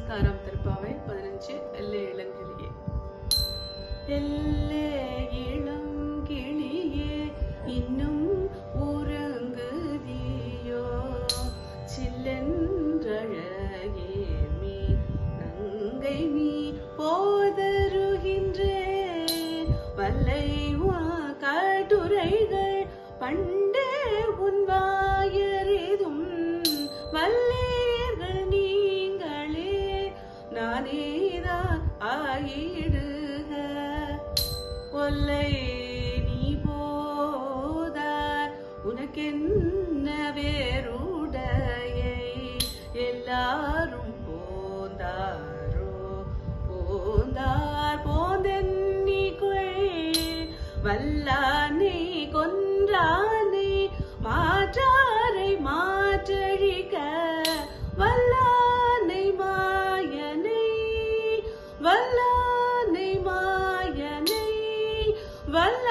56 திருப்பாவை 15 எல்லே இளங்கிளியே. எல்லே இளங்கிளியே இன்னும் உறங்குதியோ, சில்லென்றழகே மீ நங்கை நீ போதருகின்றேன். வல்லை கட்டுரைகள் பண்டே உன் வாயறிதும் வல்லேர்கள் நீங்களே நானேதான் ஆயிடுக. ஒல்லை நீ போதார் உனக்கென்ன வேறுடையை, எல்லாரும் போந்தாரோ போந்தார் போந்தென்னிக்குள் வல்லானை கொன்றானை மாற்றாரை மாற்றழிக்க வல்லானை மாயனை வல்லானை மாயனை வல்ல